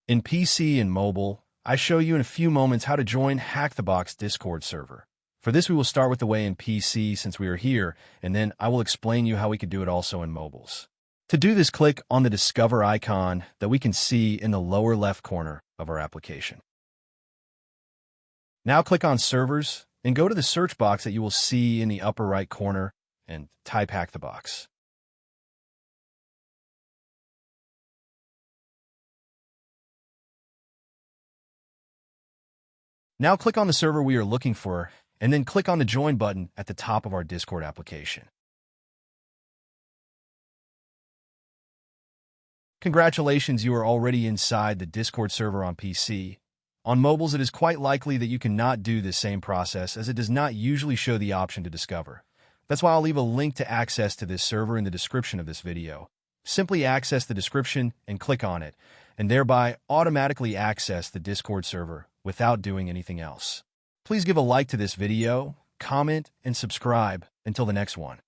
In PC and mobile, I show you in a few moments how to join HackTheBox Discord server. For this, we will start with the way in PC since we are here, and then I will explain you how we could do it also in mobiles. To do this, click on the Discover icon that we can see in the lower left corner of our application. Now click on Servers and go to the search box that you will see in the upper right corner and type HackTheBox. Now click on the server we are looking for, and then click on the Join button at the top of our Discord application. Congratulations, you are already inside the Discord server on PC. On mobiles, it is quite likely that you cannot do this same process as it does not usually show the option to discover. That's why I'll leave a link to access to this server in the description of this video. Simply access the description and click on it, and thereby automatically access the Discord server without doing anything else. Please give a like to this video, comment, and subscribe. Until the next one.